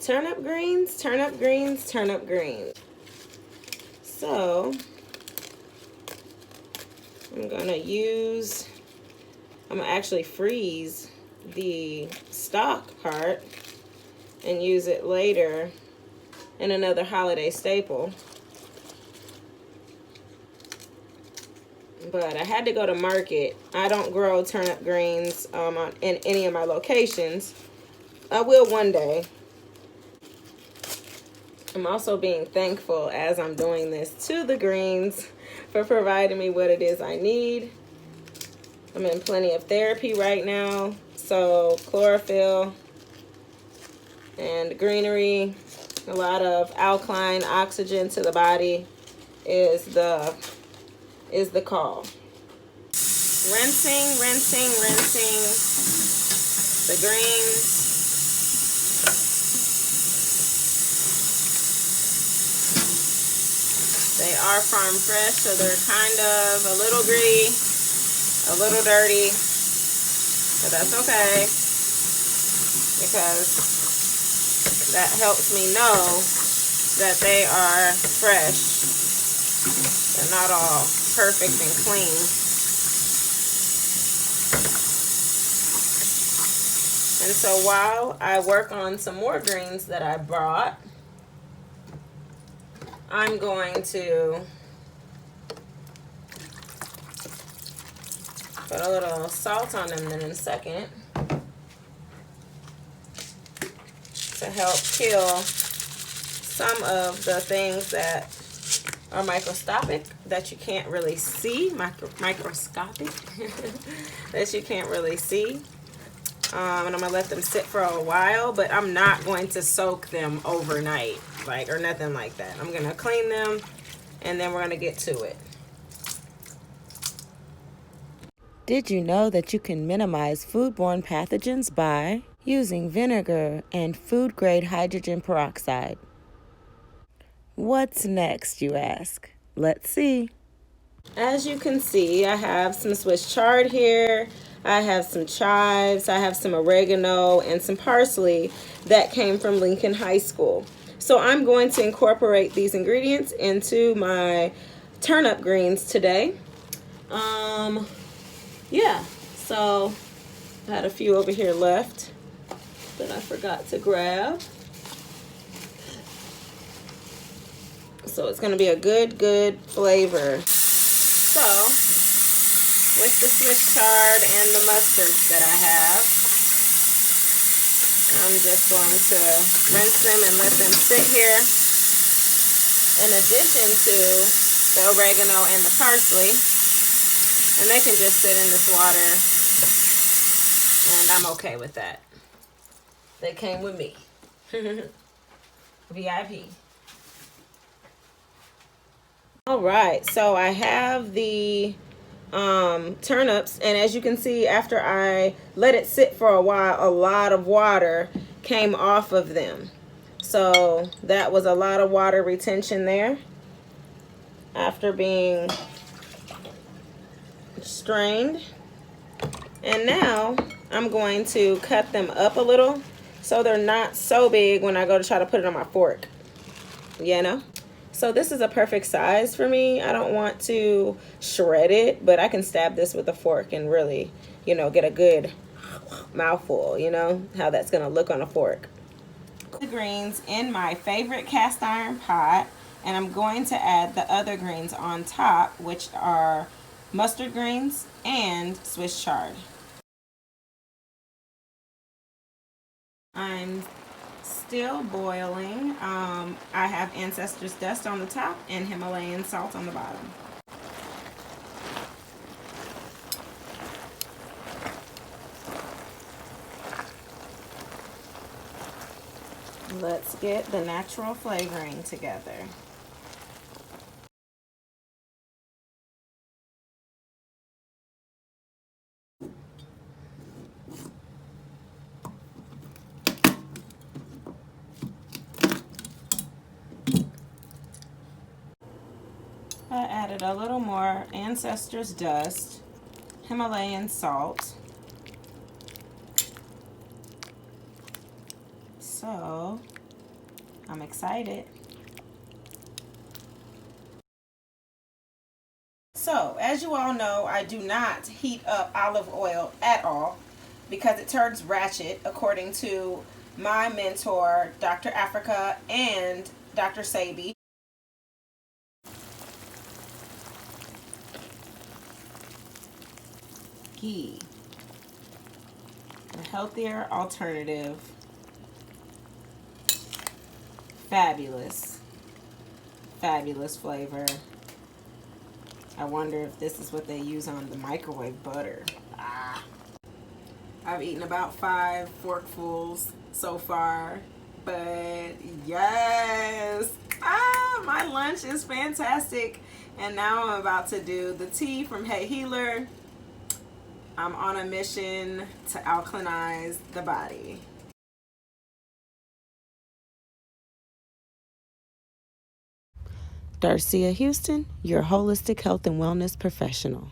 Turnip greens, turnip greens, turnip greens. So I'm gonna actually freeze the stock part and use it later in another holiday staple. But I had to go to market. I don't grow turnip greens in any of my locations. I will one day. I'm also being thankful as I'm doing this to the greens for providing me what it is I need. I'm in plenty of therapy right now, so chlorophyll and greenery, a lot of alkaline oxygen to the body is the call. Rinsing the greens. They are farm fresh, so they're kind of a little gritty, a little dirty, but that's okay, because that helps me know that they are fresh. They're not all perfect and clean. And so while I work on some more greens that I brought, I'm going to put a little salt on them in a second to help kill some of the things that are microscopic that you can't really see, microscopic that you can't really see. And I'm gonna let them sit for a while, but I'm not going to soak them overnight, or nothing like that. I'm gonna clean them and then we're gonna get to it. Did you know that you can minimize foodborne pathogens by using vinegar and food-grade hydrogen peroxide? What's next, you ask? Let's see. As you can see, I have some Swiss chard here. I have some chives. I have some oregano and some parsley that came from Lincoln High School. So I'm going to incorporate these ingredients into my turnip greens today. Yeah, so I had a few over here left that I forgot to grab. So it's going to be a good flavor. So with the Swiss chard and the mustards that I have, I'm just going to rinse them and let them sit here. In addition to the oregano and the parsley, and they can just sit in this water, and I'm okay with that. They came with me. VIP. All right, so I have the turnips, and as you can see, after I let it sit for a while, a lot of water came off of them. So that was a lot of water retention there after being strained. And now I'm going to cut them up a little so they're not so big when I go to try to put it on my fork, you know? So this is a perfect size for me. I don't want to shred it, but I can stab this with a fork and really, get a good mouthful, how that's gonna look on a fork. The greens in my favorite cast iron pot, and I'm going to add the other greens on top, which are mustard greens and Swiss chard. I'm still boiling. I have Ancestors Dust on the top and Himalayan salt on the bottom. Let's get the natural flavoring together. I added a little more Ancestors Dust, Himalayan salt. So I'm excited. So, as you all know, I do not heat up olive oil at all because it turns ratchet, according to my mentor, Dr. Africa and Dr. Sabi. Ghee, a healthier alternative. Fabulous, fabulous flavor. I wonder if this is what they use on the microwave butter. Ah. I've eaten about 5 forkfuls so far, but yes, my lunch is fantastic. And now I'm about to do the tea from Hey Healer. I'm on a mission to alkalinize the body. Darcia Houston, your holistic health and wellness professional.